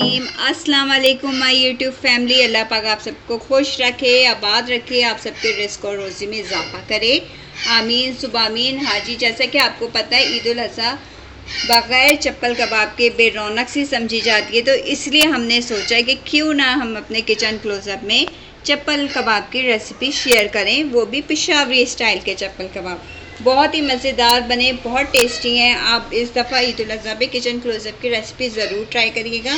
रहीम अस्सलाम वालेकुम my YouTube family. अल्लाह पाक आप सबको खुश रखे, आबाद रखे, आप सबके रिस्क और रोज़ी में इजाफा करे, आमीन सुबामीन। हाजी, जैसा कि आपको पता है ईद उल अज़हा बग़ैर चप्पल कबाब के बेरौनक सी समझी जाती है, तो इसलिए हमने सोचा कि क्यों ना हम अपने किचन क्लोज़अप में चप्पल कबाब की रेसिपी शेयर करें, वो भी पेशावरी स्टाइल के चप्पल कबाब। बहुत ही मज़ेदार बने, बहुत टेस्टी हैं। आप इस दफ़ा ईद उल अज़हा पे किचन क्लोज़अप की रेसिपी ज़रूर ट्राई करिएगा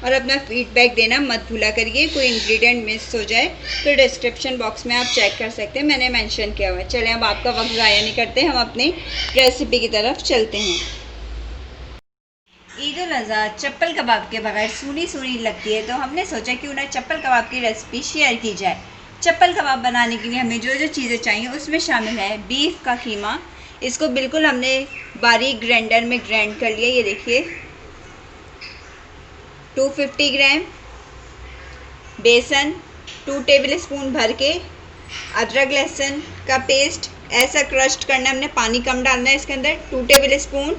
और अपना फीडबैक देना मत भूला करिए। कोई इंग्रेडिएंट मिस हो जाए तो डिस्क्रिप्शन बॉक्स में आप चेक कर सकते हैं, मैंने मेंशन किया हुआ है। चलें, अब आपका वक्त ज़ाया नहीं करते, हम अपनी रेसिपी की तरफ चलते हैं। ईद उल अज़हा चप्पल कबाब के बगैर सूनी सूनी लगती है, तो हमने सोचा क्यों ना चप्पल कबाब की रेसिपी शेयर की जाए। चप्पल कबाब बनाने के लिए हमें जो जो चीज़ें चाहिए उसमें शामिल है बीफ का कीमा। इसको बिल्कुल हमने बारीक ग्राइंडर में ग्राइंड कर लिया, ये देखिए। 250 ग्राम बेसन, 2 टेबल स्पून भर के अदरक लहसुन का पेस्ट ऐसा क्रश्ड करना है हमने, पानी कम डालना है इसके अंदर। 2 टेबल स्पून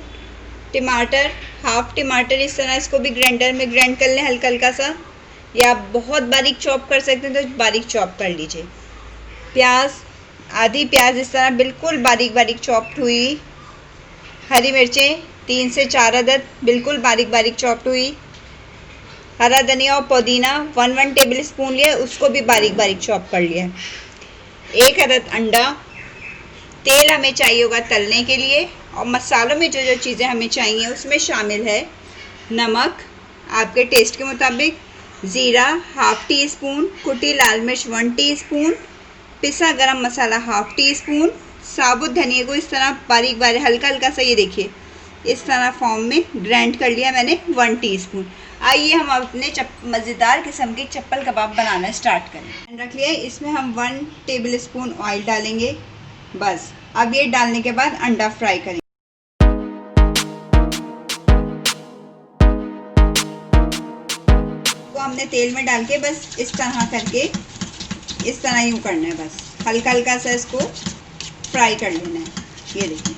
टमाटर, हाफ टमाटर, इस तरह इसको भी ग्राइंडर में ग्राइंड कर लें हल्का हल्का सा, या आप बहुत बारीक चॉप कर सकते हैं तो बारीक चॉप कर लीजिए। प्याज, आधी प्याज इस तरह बिल्कुल बारीक बारीक चॉप्ड हुई। हरी मिर्चें 3 से 4 अदद बिल्कुल बारीक बारीक चॉप्ड हुई। हरा धनिया और पुदीना 1 टेबल स्पून लिया, उसको भी बारीक बारीक चॉप कर लिया। 1 अदद अंडा। तेल हमें चाहिए होगा तलने के लिए, और मसालों में जो जो चीज़ें हमें चाहिए उसमें शामिल है नमक आपके टेस्ट के मुताबिक, ज़ीरा हाफ टी स्पून, कुटी लाल मिर्च 1 टीस्पून, पिसा गरम मसाला हाफ टी स्पून, साबुत धनिया को इस तरह बारीक बारीक हल्का हल्का सा, ये देखिए इस तरह फॉर्म में ग्राइंड कर लिया मैंने 1 टीस्पून। आइए हम अपने मज़ेदार किस्म के चप्पल कबाब बनाना स्टार्ट करें। रख लिया, इसमें हम 1 टेबल स्पून ऑयल डालेंगे बस। अब ये डालने के बाद अंडा फ्राई करेंगे। तो हमने तेल में डाल के बस इस तरह करके, इस तरह यूँ करना है, बस हल्का हल्का सा इसको फ्राई कर लेना है। ये देखिए,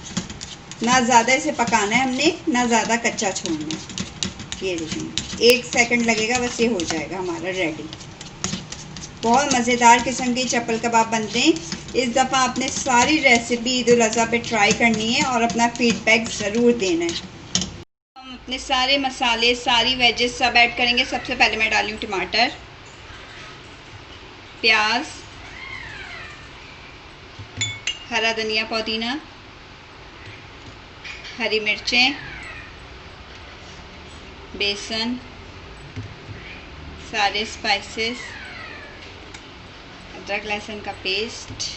ना ज़्यादा इसे पकाना है हमने, ना ज़्यादा कच्चा छोड़ना है। ये देखिए 1 सेकंड लगेगा, बस ये हो जाएगा हमारा रेडी। बहुत मज़ेदार किस्म के चप्पल कबाब बनते हैं। इस दफ़ा आपने सारी रेसिपी ईद उल अज़हा पे ट्राई करनी है और अपना फीडबैक ज़रूर देना है। हम अपने सारे मसाले, सारी वेजेस सब ऐड करेंगे। सबसे पहले मैं डाली हूँ टमाटर, प्याज, हरा धनिया पुदीना, हरी मिर्चें, बेसन, सारे स्पाइसेस, अदरक लहसुन का पेस्ट,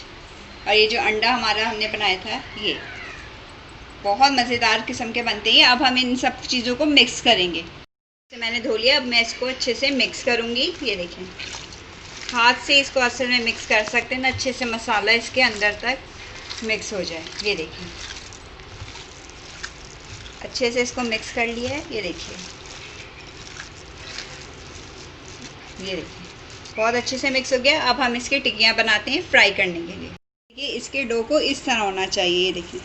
और ये जो अंडा हमारा हमने बनाया था, ये बहुत मज़ेदार किस्म के बनते हैं। अब हम इन सब चीज़ों को मिक्स करेंगे। तो मैंने धो लिया, अब मैं इसको अच्छे से मिक्स करूँगी। ये देखें, हाथ से इसको असल में मिक्स कर सकते हैं ना, अच्छे से मसाला इसके अंदर तक मिक्स हो जाए। ये देखिए अच्छे से इसको मिक्स कर लिया है। ये देखिए, ये देखिए बहुत अच्छे से मिक्स हो गया। अब हम इसकी टिक्कियाँ बनाते हैं फ्राई करने के लिए। देखिए इसके डो को इस तरह होना चाहिए, ये देखिए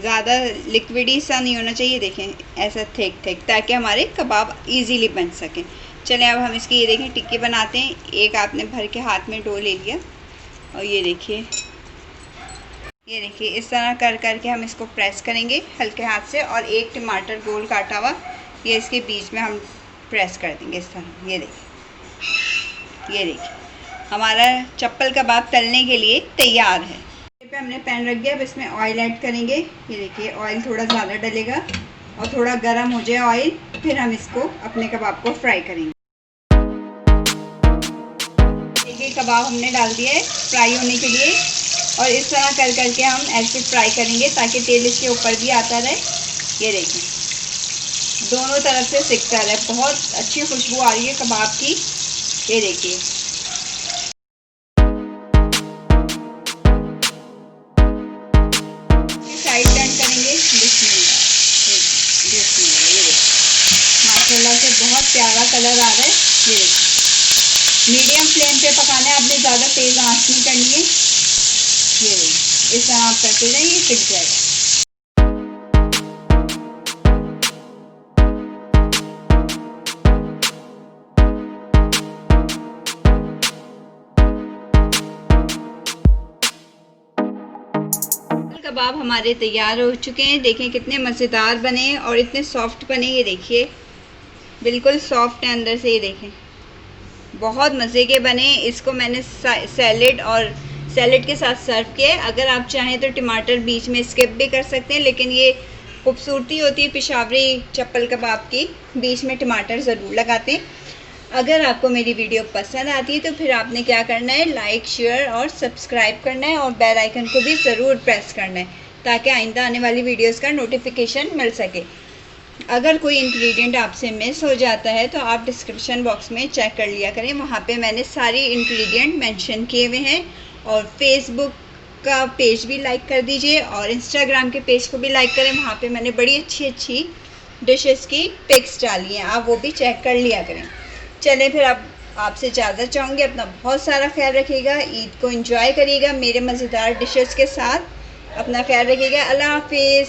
ज़्यादा लिक्विडी सा नहीं होना चाहिए। देखें ऐसा थिक थिक, ताकि हमारे कबाब इजीली बन सकें। चलें अब हम इसकी, ये देखें टिक्की बनाते हैं। एक आपने भर के हाथ में डो ले लिया, और ये देखिए इस तरह कर करके हम इसको प्रेस करेंगे हल्के हाथ से, और एक टमाटर गोल काटा हुआ ये इसके बीच में हम प्रेस कर देंगे इस तरह। ये देखिए हमारा चप्पल कबाब तलने के लिए तैयार है। पे हमने पैन रख दिया, अब इसमें ऑयल ऐड करेंगे। ये देखिए ऑयल थोड़ा ज़्यादा डलेगा और थोड़ा गर्म हो जाए ऑयल, फिर हम इसको अपने कबाब को फ्राई करेंगे। देखिए कबाब हमने डाल दिया है फ्राई होने के लिए, और इस तरह कर करके हम ऐसे फ्राई करेंगे ताकि तेल इसके ऊपर भी आता रहे। ये देखिए दोनों तरफ से सिकता रहे, बहुत अच्छी खुशबू आ रही है कबाब की। ये देखिए साइड टर्न करेंगे। बिस्मिल्लाह, बिस्मिल्लाह। ये देखिए माशाल्लाह से बहुत प्यारा कलर आ रहा है। ये देखिए मीडियम फ्लेम पे पकाना है, आपने ज़्यादा तेज़ आंच नहीं करनी है। ये देखिए इस तरह आप करते जाइए, ये सिक जाएगा। कबाब हमारे तैयार हो चुके हैं। देखें कितने मज़ेदार बने और इतने सॉफ्ट बने। ये देखिए बिल्कुल सॉफ्ट है अंदर से। ये देखें बहुत मज़े के बने। इसको मैंने सैलेड के साथ सर्व किया है। अगर आप चाहें तो टमाटर बीच में स्किप भी कर सकते हैं, लेकिन ये खूबसूरती होती है पेशावरी चप्पल कबाब की, बीच में टमाटर ज़रूर लगाते हैं। अगर आपको मेरी वीडियो पसंद आती है तो फिर आपने क्या करना है, लाइक शेयर और सब्सक्राइब करना है और बेल आइकन को भी ज़रूर प्रेस करना है ताकि आइंदा आने वाली वीडियोस का नोटिफिकेशन मिल सके। अगर कोई इंग्रेडिएंट आपसे मिस हो जाता है तो आप डिस्क्रिप्शन बॉक्स में चेक कर लिया करें, वहाँ पे मैंने सारी इंग्रेडिएंट मेंशन किए हुए हैं। और फेसबुक का पेज भी लाइक कर दीजिए और इंस्टाग्राम के पेज को भी लाइक करें, वहाँ पे मैंने बड़ी अच्छी डिशेस की पिक्स डाली हैं, आप वो भी चेक कर लिया करें। चलें फिर अब आपसे इजाज़त चाहूँगी। अपना बहुत सारा ख्याल रखिएगा, ईद को एंजॉय करिएगा मेरे मज़ेदार डिशेस के साथ। अपना ख्याल रखिएगा। अल्लाह हाफिज़।